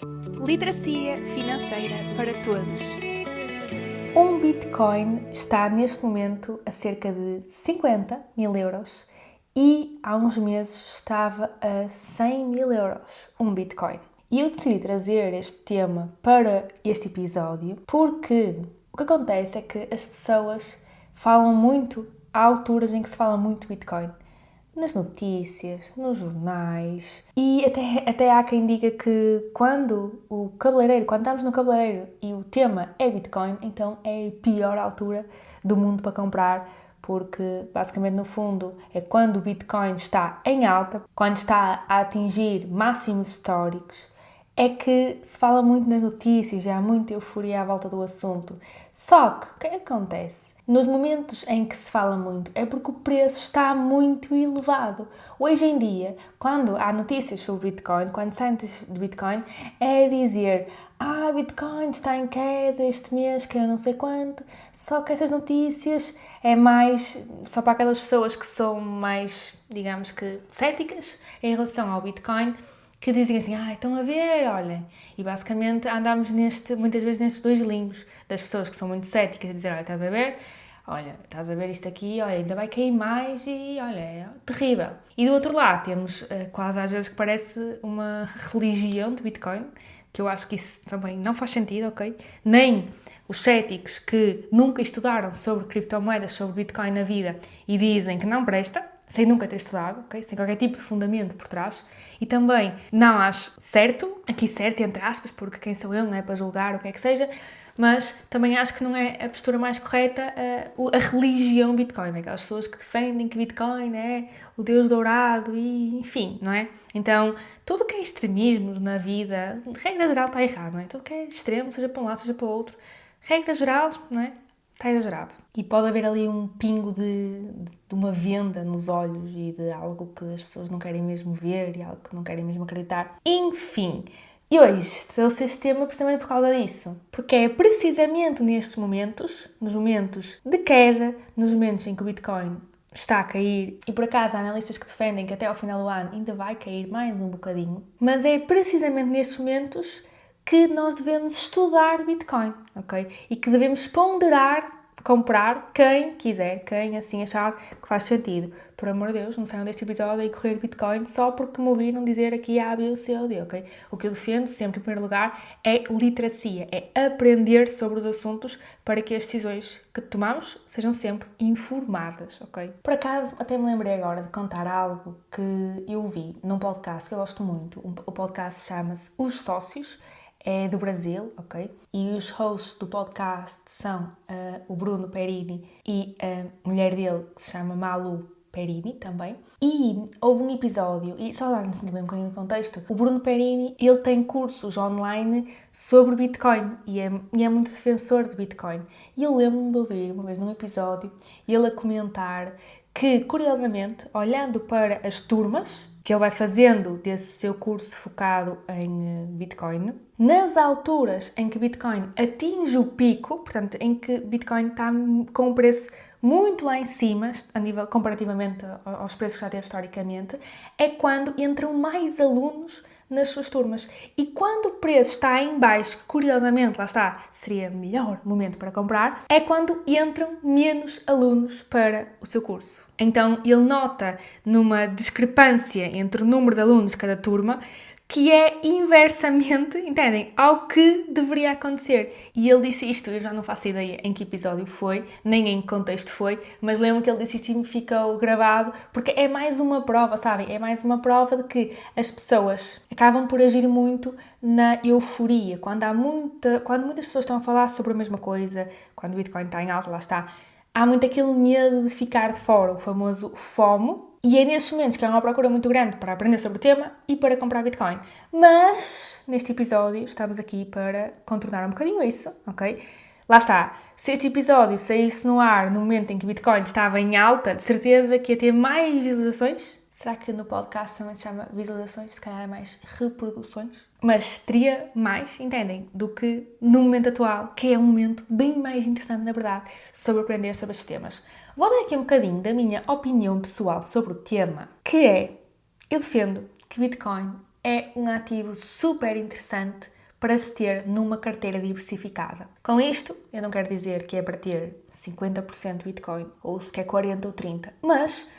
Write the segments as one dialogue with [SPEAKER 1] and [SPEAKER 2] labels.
[SPEAKER 1] Literacia financeira para todos.
[SPEAKER 2] Um Bitcoin está neste momento a cerca de 50 mil euros e há uns meses estava a 100 mil euros um Bitcoin. E eu decidi trazer este tema para este episódio porque o que acontece é que as pessoas falam muito, há alturas em que se fala muito Bitcoin. Nas notícias, nos jornais e até há quem diga que quando estamos no cabeleireiro e o tema é Bitcoin, então é a pior altura do mundo para comprar, porque basicamente no fundo é quando o Bitcoin está em alta, quando está a atingir máximos históricos, é que se fala muito nas notícias, já há muita euforia à volta do assunto. Só que o que acontece? Nos momentos em que se fala muito é porque o preço está muito elevado. Hoje em dia, quando há notícias sobre Bitcoin, quando saem notícias de Bitcoin, é dizer Bitcoin está em queda este mês, que eu não sei quanto. Só que essas notícias é mais só para aquelas pessoas que são mais, digamos que, céticas em relação ao Bitcoin, que dizem assim, estão a ver, olhem. E basicamente andamos muitas vezes nestes dois limbos, das pessoas que são muito céticas a dizer, estás a ver isto aqui, olha, ainda vai cair mais e, olha, é terrível. E do outro lado temos quase às vezes que parece uma religião de Bitcoin, que eu acho que isso também não faz sentido, ok? Nem os céticos que nunca estudaram sobre criptomoedas, sobre Bitcoin na vida e dizem que não presta, sem nunca ter estudado, ok? Sem qualquer tipo de fundamento por trás. E também não acho certo, aqui certo entre aspas, porque quem sou eu, não é para julgar o que é que seja, mas também acho que não é a postura mais correta a religião Bitcoin, aquelas pessoas que defendem que Bitcoin é o Deus dourado e enfim, não é? Então, tudo que é extremismo na vida, regra geral está errado, não é? Tudo que é extremo, seja para um lado, seja para o outro, regra geral, não é? Está exagerado. E pode haver ali um pingo de uma venda nos olhos e de algo que as pessoas não querem mesmo ver e algo que não querem mesmo acreditar. Enfim, e hoje trouxe este tema precisamente por causa disso. Porque é precisamente nestes momentos, nos momentos de queda, nos momentos em que o Bitcoin está a cair, e por acaso há analistas que defendem que até ao final do ano ainda vai cair mais um bocadinho, mas é precisamente nestes momentos que nós devemos estudar Bitcoin, ok? E que devemos ponderar comprar quem quiser, quem assim achar que faz sentido. Por amor de Deus, não saiam deste episódio e correr Bitcoin só porque me ouviram dizer aqui A, B, C ou D, ok? O que eu defendo sempre, em primeiro lugar, é literacia, é aprender sobre os assuntos para que as decisões que tomamos sejam sempre informadas, ok? Por acaso, até me lembrei agora de contar algo que eu vi num podcast que eu gosto muito. O podcast chama-se Os Sócios, é do Brasil, ok? E os hosts do podcast são o Bruno Perini e a mulher dele, que se chama Malu Perini também. E houve um episódio, e só dar-nos também um bocadinho de contexto, o Bruno Perini, ele tem cursos online sobre Bitcoin e é muito defensor de Bitcoin. E eu lembro-me de ouvir uma vez num episódio ele a comentar que, curiosamente, olhando para as turmas que ele vai fazendo desse seu curso focado em Bitcoin, nas alturas em que Bitcoin atinge o pico, portanto, em que Bitcoin está com um preço muito lá em cima, a nível, comparativamente aos preços que já teve historicamente, é quando entram mais alunos nas suas turmas. E quando o preço está em baixo, que curiosamente, lá está, seria o melhor momento para comprar, é quando entram menos alunos para o seu curso. Então ele nota numa discrepância entre o número de alunos de cada turma que é inversamente, entendem, ao que deveria acontecer. E ele disse isto, eu já não faço ideia em que episódio foi, nem em que contexto foi, mas lembro que ele disse isto e me ficou gravado, porque é mais uma prova, sabem? É mais uma prova de que as pessoas acabam por agir muito na euforia. Quando muitas pessoas estão a falar sobre a mesma coisa, quando o Bitcoin está em alta, lá está, há muito aquele medo de ficar de fora, o famoso FOMO, e é nesses momentos que há uma procura muito grande para aprender sobre o tema e para comprar Bitcoin. Mas, neste episódio, estamos aqui para contornar um bocadinho isso, ok? Lá está, se este episódio saísse no ar no momento em que Bitcoin estava em alta, de certeza que ia ter mais visualizações. Será que no podcast também se chama visualizações? Se calhar é mais reproduções. Mas teria mais, entendem, do que no momento atual, que é um momento bem mais interessante, na verdade, sobre aprender sobre estes temas. Vou dar aqui um bocadinho da minha opinião pessoal sobre o tema, que é, eu defendo que Bitcoin é um ativo super interessante para se ter numa carteira diversificada. Com isto, eu não quero dizer que é para ter 50% Bitcoin, ou se quer 40% ou 30%, mas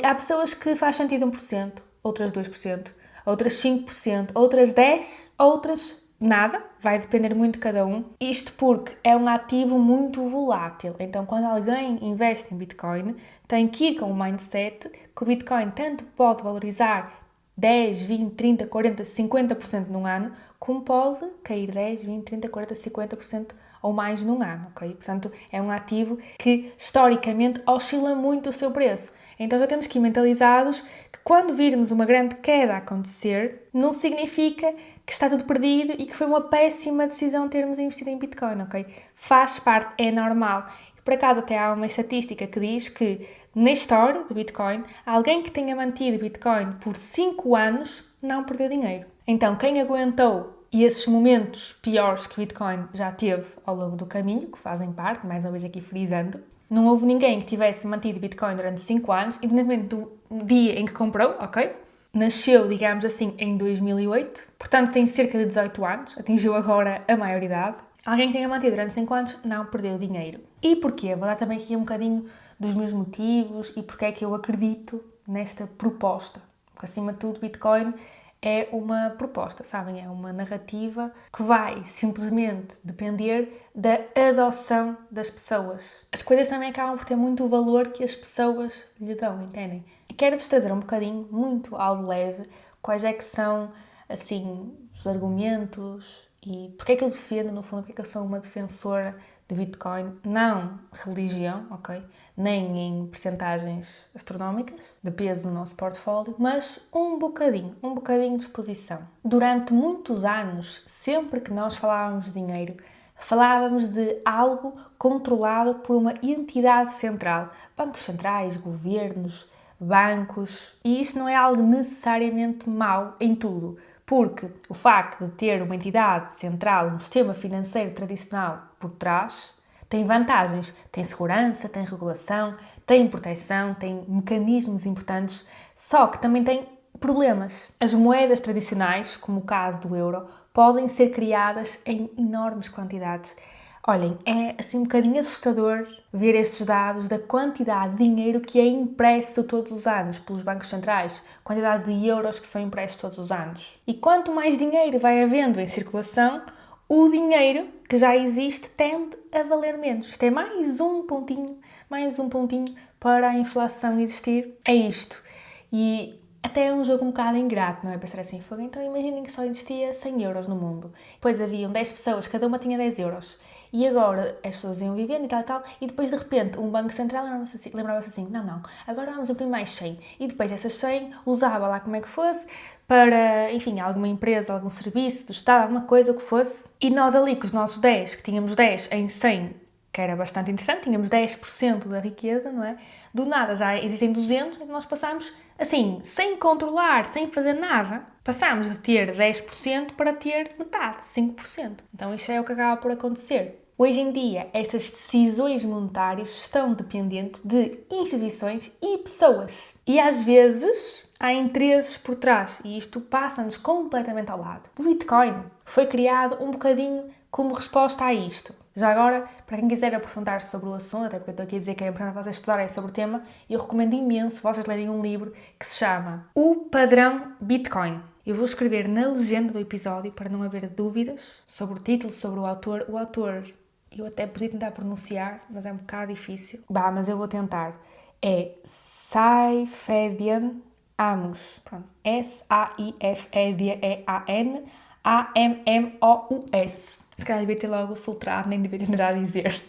[SPEAKER 2] há pessoas que faz sentido 1%, outras 2%, outras 5%, outras 10%, outras nada, vai depender muito de cada um. Isto porque é um ativo muito volátil, então quando alguém investe em Bitcoin, tem que ir com o mindset que o Bitcoin tanto pode valorizar 10, 20, 30, 40, 50% num ano, como pode cair 10, 20, 30, 40, 50% ou mais num ano, ok? Portanto, é um ativo que historicamente oscila muito o seu preço. Então já temos que ir mentalizados que quando virmos uma grande queda acontecer, não significa que está tudo perdido e que foi uma péssima decisão termos investido em Bitcoin, ok? Faz parte, é normal. Por acaso até há uma estatística que diz que na história do Bitcoin, alguém que tenha mantido Bitcoin por 5 anos não perdeu dinheiro. Então, quem aguentou esses momentos piores que o Bitcoin já teve ao longo do caminho, que fazem parte, mais uma vez aqui frisando, não houve ninguém que tivesse mantido Bitcoin durante 5 anos, independentemente do dia em que comprou, ok? Nasceu, digamos assim, em 2008, portanto tem cerca de 18 anos, atingiu agora a maioridade. Alguém que tenha mantido durante 5 anos não perdeu dinheiro. E porquê? Vou dar também aqui um bocadinho dos meus motivos e porque é que eu acredito nesta proposta. Porque, acima de tudo, Bitcoin é uma proposta, sabem? É uma narrativa que vai simplesmente depender da adoção das pessoas. As coisas também acabam por ter muito o valor que as pessoas lhe dão, entendem? E quero-vos trazer um bocadinho, muito ao leve, quais é que são, assim, os argumentos e porque é que eu defendo, no fundo, porque é que eu sou uma defensora de Bitcoin, não religião, ok? Nem em percentagens astronómicas de peso no nosso portfólio, mas um bocadinho de exposição. Durante muitos anos, sempre que nós falávamos de dinheiro, falávamos de algo controlado por uma entidade central, bancos centrais, governos, bancos, e isto não é algo necessariamente mau em tudo, porque o facto de ter uma entidade central, um sistema financeiro tradicional por trás, tem vantagens, tem segurança, tem regulação, tem proteção, tem mecanismos importantes, só que também tem problemas. As moedas tradicionais, como o caso do euro, podem ser criadas em enormes quantidades. Olhem, é assim um bocadinho assustador ver estes dados da quantidade de dinheiro que é impresso todos os anos pelos bancos centrais, quantidade de euros que são impressos todos os anos. E quanto mais dinheiro vai havendo em circulação, o dinheiro que já existe tende a valer menos. Isto é mais um pontinho para a inflação existir. É isto. E até é um jogo um bocado ingrato, não é? Pensar assim, fogo, então imaginem que só existia 100 euros no mundo. Depois haviam 10 pessoas, cada uma tinha 10 euros. E agora as pessoas iam vivendo e tal, e depois de repente um banco central lembrava-se assim, não, agora vamos imprimir mais 100. E depois essas 100 usava lá como é que fosse, para, enfim, alguma empresa, algum serviço do Estado, alguma coisa, o que fosse. E nós ali com os nossos 10, que tínhamos 10 em 100, que era bastante interessante, tínhamos 10% da riqueza, não é? Do nada já existem 200, então nós passámos, assim, sem controlar, sem fazer nada, passámos de ter 10% para ter metade, 5%. Então isto é o que acaba por acontecer. Hoje em dia, estas decisões monetárias estão dependentes de instituições e pessoas. E às vezes há interesses por trás e isto passa-nos completamente ao lado. O Bitcoin foi criado um bocadinho como resposta a isto. Já agora, para quem quiser aprofundar sobre o assunto, até porque eu estou aqui a dizer que é importante vocês estudarem sobre o tema, eu recomendo imenso vocês lerem um livro que se chama O Padrão Bitcoin. Eu vou escrever na legenda do episódio para não haver dúvidas sobre o título, sobre o autor. O autor, eu até podia tentar pronunciar, mas é um bocado difícil. Mas eu vou tentar. É Saifedean Ammous. Pronto. Saifedean Ammous. Se calhar devia ter logo soltado, nem devia ter nada a dizer.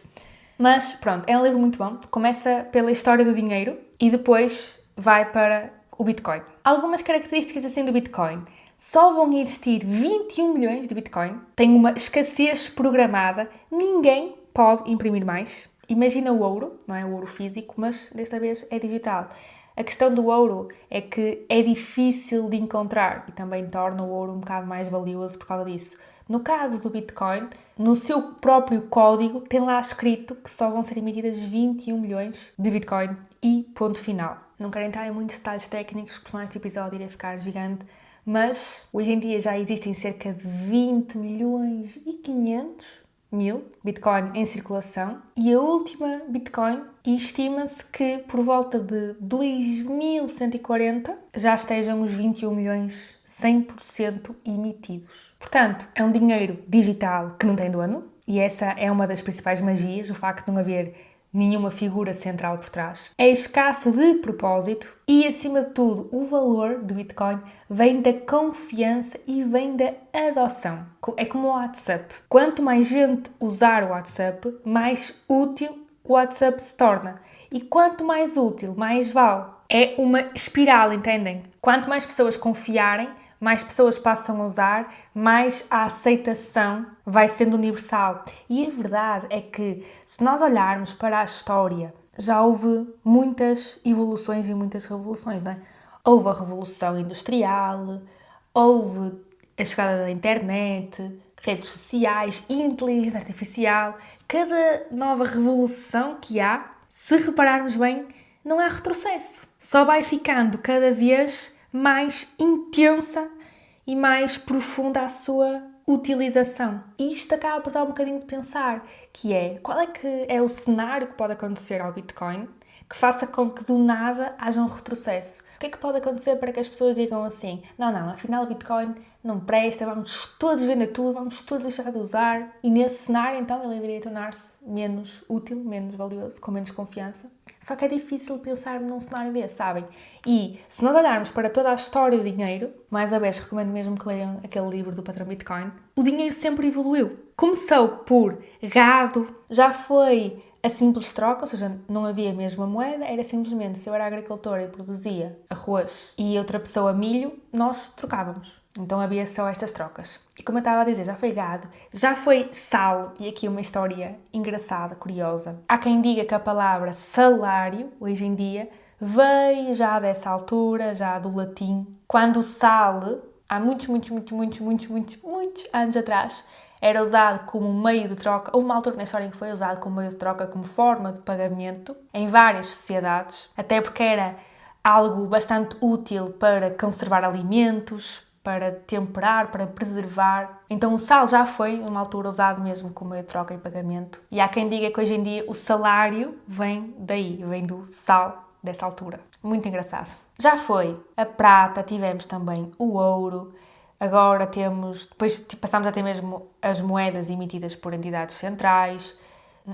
[SPEAKER 2] Mas pronto, é um livro muito bom. Começa pela história do dinheiro e depois vai para o Bitcoin. Algumas características assim do Bitcoin. Só vão existir 21 milhões de Bitcoin. Tem uma escassez programada. Ninguém pode imprimir mais. Imagina o ouro, não é o ouro físico, mas desta vez é digital. A questão do ouro é que é difícil de encontrar e também torna o ouro um bocado mais valioso por causa disso. No caso do Bitcoin, no seu próprio código tem lá escrito que só vão ser emitidas 21 milhões de Bitcoin e ponto final. Não quero entrar em muitos detalhes técnicos, porque senão este episódio iria ficar gigante, mas hoje em dia já existem cerca de 20 milhões e 500 mil Bitcoin em circulação e a última Bitcoin estima-se que por volta de 2140 já estejam os 21 milhões 100% emitidos. Portanto, é um dinheiro digital que não tem dono e essa é uma das principais magias, o facto de não haver nenhuma figura central por trás. É escasso de propósito e, acima de tudo, o valor do Bitcoin vem da confiança e vem da adoção. É como o WhatsApp. Quanto mais gente usar o WhatsApp, mais útil o WhatsApp se torna. E quanto mais útil, mais vale. É uma espiral, entendem? Quanto mais pessoas confiarem, mais pessoas passam a usar, mais a aceitação vai sendo universal. E a verdade é que, se nós olharmos para a história, já houve muitas evoluções e muitas revoluções, não é? Houve a Revolução Industrial, houve a chegada da internet, redes sociais e inteligência artificial. Cada nova revolução que há, se repararmos bem, não há retrocesso. Só vai ficando cada vez mais intensa e mais profunda a sua utilização. E isto acaba por dar um bocadinho de pensar, que é, qual é que é o cenário que pode acontecer ao Bitcoin que faça com que do nada haja um retrocesso? O que é que pode acontecer para que as pessoas digam assim, não, afinal o Bitcoin não presta, vamos todos vender tudo, vamos todos deixar de usar, e nesse cenário então ele iria tornar-se menos útil, menos valioso, com menos confiança. Só que é difícil pensar num cenário desse, sabem? E se nós olharmos para toda a história do dinheiro, mais uma vez recomendo mesmo que leiam aquele livro do patrão Bitcoin, o dinheiro sempre evoluiu. Começou por gado, já foi a simples troca, ou seja, não havia mesmo a moeda, era simplesmente se eu era agricultor e produzia arroz e outra pessoa milho, nós trocávamos. Então havia só estas trocas. E como eu estava a dizer, já foi gado, já foi sal, e aqui uma história engraçada, curiosa. Há quem diga que a palavra salário, hoje em dia, veio já dessa altura, já do latim, quando o sal, há muitos anos atrás, era usado como meio de troca, houve uma altura na história em que foi usado como meio de troca, como forma de pagamento, em várias sociedades, até porque era algo bastante útil para conservar alimentos, para temperar, para preservar. Então o sal já foi, numa altura, usado mesmo como meio de troca e pagamento. E há quem diga que hoje em dia o salário vem daí, vem do sal dessa altura. Muito engraçado. Já foi a prata, tivemos também o ouro. Agora depois passámos a ter mesmo as moedas emitidas por entidades centrais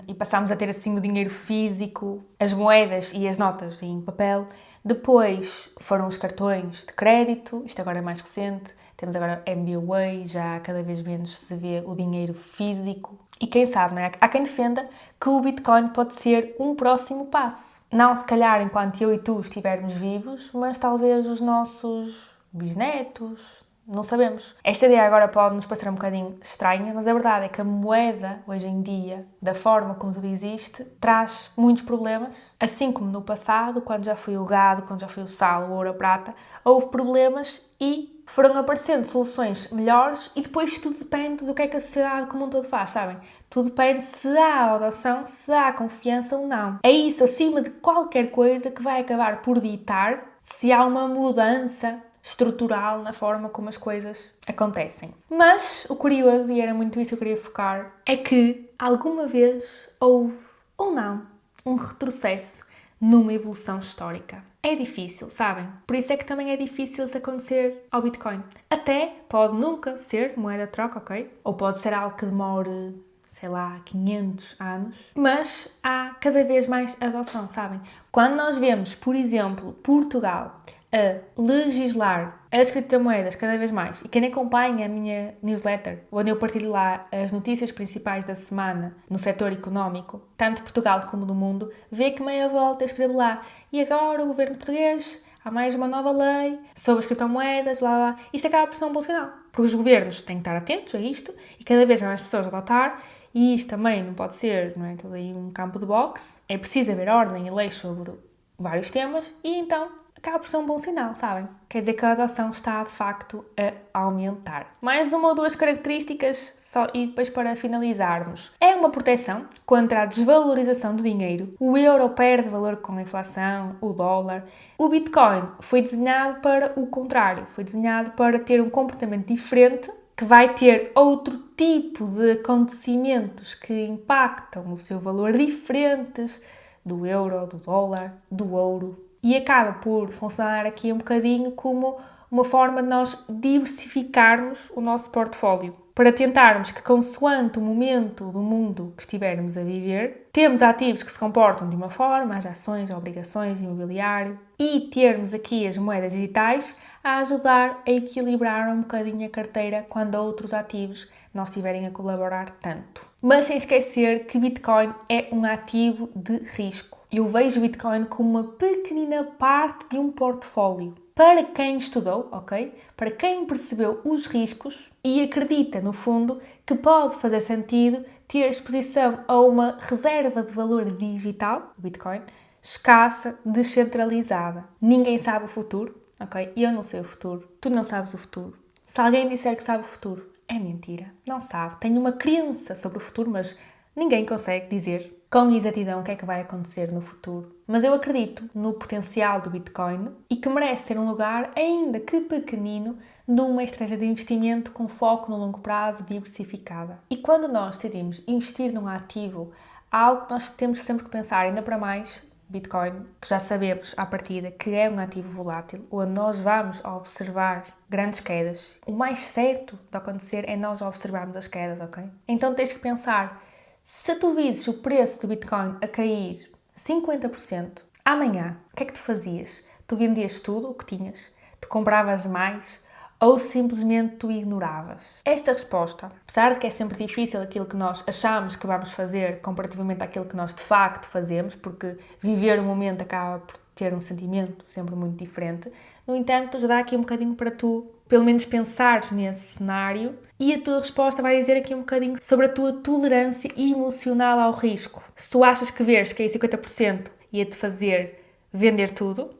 [SPEAKER 2] e passámos a ter assim o dinheiro físico, as moedas e as notas em papel. Depois foram os cartões de crédito, isto agora é mais recente, temos agora MBWay, já cada vez menos se vê o dinheiro físico. E quem sabe, não é? Há quem defenda que o Bitcoin pode ser um próximo passo. Não se calhar enquanto eu e tu estivermos vivos, mas talvez os nossos bisnetos. Não sabemos. Esta ideia agora pode nos parecer um bocadinho estranha, mas a verdade é que a moeda, hoje em dia, da forma como tudo existe, traz muitos problemas. Assim como no passado, quando já foi o gado, quando já foi o sal, o ouro, a prata, houve problemas e foram aparecendo soluções melhores e depois tudo depende do que é que a sociedade como um todo faz, sabem? Tudo depende se há adoção, se há confiança ou não. É isso, acima de qualquer coisa, que vai acabar por ditar se há uma mudança estrutural na forma como as coisas acontecem. Mas o curioso, e era muito isso que eu queria focar, é que alguma vez houve, ou não, um retrocesso numa evolução histórica. É difícil, sabem? Por isso é que também é difícil isso acontecer ao Bitcoin. Até pode nunca ser moeda de troca, ok? Ou pode ser algo que demore, sei lá, 500 anos, mas há cada vez mais adoção, sabem? Quando nós vemos, por exemplo, Portugal a legislar as criptomoedas cada vez mais, e quem acompanha a minha newsletter, onde eu partilho lá as notícias principais da semana no setor económico, tanto de Portugal como do mundo, vê que meia volta a escrever lá, e agora o governo português, há mais uma nova lei sobre as criptomoedas, lá. Isto acaba por ser um bom sinal, porque os governos têm que estar atentos a isto, e cada vez há mais pessoas a adotar, e isto também não pode ser, não é, todo aí um campo de boxe, é preciso haver ordem e leis sobre vários temas, e então acaba por ser um bom sinal, sabem? Quer dizer que a adoção está, de facto, a aumentar. Mais uma ou duas características, só, e depois para finalizarmos. É uma proteção contra a desvalorização do dinheiro. O euro perde valor com a inflação, o dólar. O Bitcoin foi desenhado para o contrário. Foi desenhado para ter um comportamento diferente, que vai ter outro tipo de acontecimentos que impactam o seu valor diferentes do euro, do dólar, do ouro. E acaba por funcionar aqui um bocadinho como uma forma de nós diversificarmos o nosso portfólio. Para tentarmos que, consoante o momento do mundo que estivermos a viver, temos ativos que se comportam de uma forma, as ações, obrigações, imobiliário, e termos aqui as moedas digitais a ajudar a equilibrar um bocadinho a carteira quando outros ativos não estiverem a colaborar tanto. Mas sem esquecer que Bitcoin é um ativo de risco. Eu vejo o Bitcoin como uma pequenina parte de um portfólio. Para quem estudou, ok? Para quem percebeu os riscos e acredita, no fundo, que pode fazer sentido ter exposição a uma reserva de valor digital, o Bitcoin, escassa, descentralizada. Ninguém sabe o futuro, ok? Eu não sei o futuro, tu não sabes o futuro. Se alguém disser que sabe o futuro, é mentira, não sabe. Tem uma crença sobre o futuro, mas ninguém consegue dizer com exatidão o que é que vai acontecer no futuro. Mas eu acredito no potencial do Bitcoin e que merece ter um lugar, ainda que pequenino, numa estratégia de investimento com foco no longo prazo diversificada. E quando nós decidimos investir num ativo, há algo que nós temos sempre que pensar, ainda para mais Bitcoin, que já sabemos à partida que é um ativo volátil, onde nós vamos observar grandes quedas. O mais certo de acontecer é nós observarmos as quedas, ok? Então tens que pensar, se tu visses o preço do Bitcoin a cair 50%, amanhã, o que é que tu fazias? Tu vendias tudo o que tinhas? Tu compravas mais? Ou simplesmente tu ignoravas? Esta resposta, apesar de que é sempre difícil aquilo que nós achamos que vamos fazer comparativamente àquilo que nós de facto fazemos, porque viver o momento acaba por ter um sentimento sempre muito diferente, no entanto, já dá aqui um bocadinho para tu, pelo menos, pensares nesse cenário e a tua resposta vai dizer aqui um bocadinho sobre a tua tolerância emocional ao risco. Se tu achas que veres que é 50% ia-te fazer vender tudo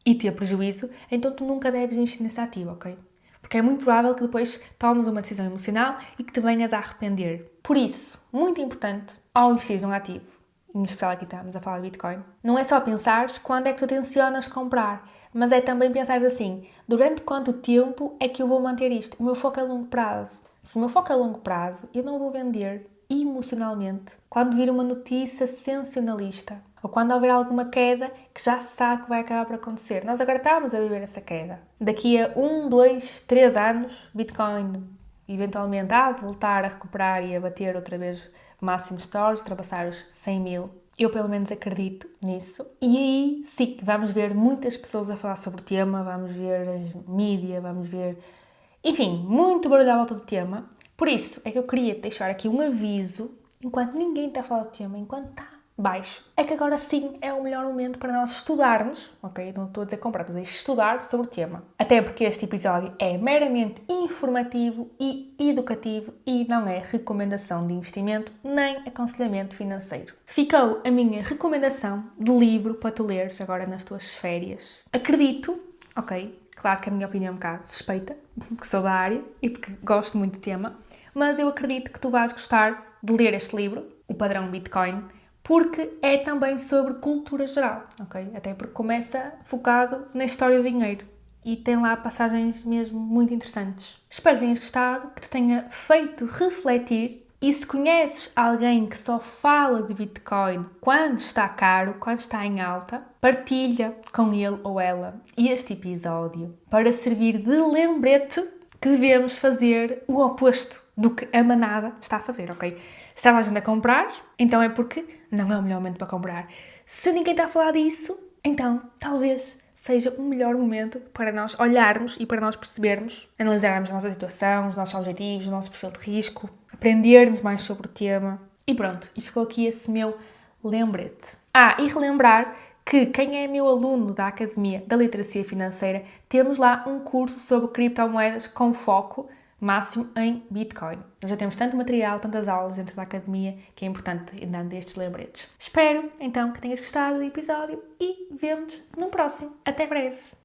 [SPEAKER 2] e ter prejuízo, então tu nunca deves investir nesse ativo, ok? Porque é muito provável que depois tomes uma decisão emocional e que te venhas a arrepender. Por isso, muito importante, ao investir num ativo, em especial aqui estamos a falar de Bitcoin, não é só pensares quando é que tu tencionas comprar, mas é também pensares assim, durante quanto tempo é que eu vou manter isto? O meu foco é a longo prazo. Se o meu foco é a longo prazo, eu não vou vender emocionalmente quando vir uma notícia sensacionalista ou quando houver alguma queda que já se sabe que vai acabar por acontecer. Nós agora estamos a viver essa queda. Daqui a 1, 2, 3 anos, Bitcoin eventualmente há de voltar a recuperar e a bater outra vez máximos históricos, ultrapassar os 100 mil. Eu pelo menos acredito nisso. E aí sim, vamos ver muitas pessoas a falar sobre o tema, vamos ver as mídias, vamos ver... Enfim, muito barulho à volta do tema. Por isso é que eu queria deixar aqui um aviso, enquanto ninguém está a falar do tema, enquanto está baixo, é que agora sim é o melhor momento para nós estudarmos, ok? Não estou a dizer comprar, estou a dizer estudar sobre o tema. Até porque este episódio é meramente informativo e educativo e não é recomendação de investimento nem aconselhamento financeiro. Ficou a minha recomendação de livro para tu leres agora nas tuas férias. Acredito, ok? Claro que a minha opinião é um bocado suspeita, porque sou da área e porque gosto muito do tema, mas eu acredito que tu vais gostar de ler este livro, O Padrão Bitcoin, porque é também sobre cultura geral, ok? Até porque começa focado na história do dinheiro e tem lá passagens mesmo muito interessantes. Espero que tenhas gostado, que te tenha feito refletir e se conheces alguém que só fala de Bitcoin quando está caro, quando está em alta, partilha com ele ou ela este episódio para servir de lembrete que devemos fazer o oposto do que a manada está a fazer, ok? Se está a gente a comprar, então é porque não é o melhor momento para comprar. Se ninguém está a falar disso, então talvez seja o melhor momento para nós olharmos e para nós percebermos, analisarmos a nossa situação, os nossos objetivos, o nosso perfil de risco, aprendermos mais sobre o tema. E pronto, e ficou aqui esse meu lembrete. E relembrar que quem é meu aluno da Academia da Literacia Financeira, temos lá um curso sobre criptomoedas com foco máximo em Bitcoin. Nós já temos tanto material, tantas aulas dentro da academia, que é importante ir dando estes lembretes. Espero, então, que tenhas gostado do episódio e vemo-nos no próximo. Até breve!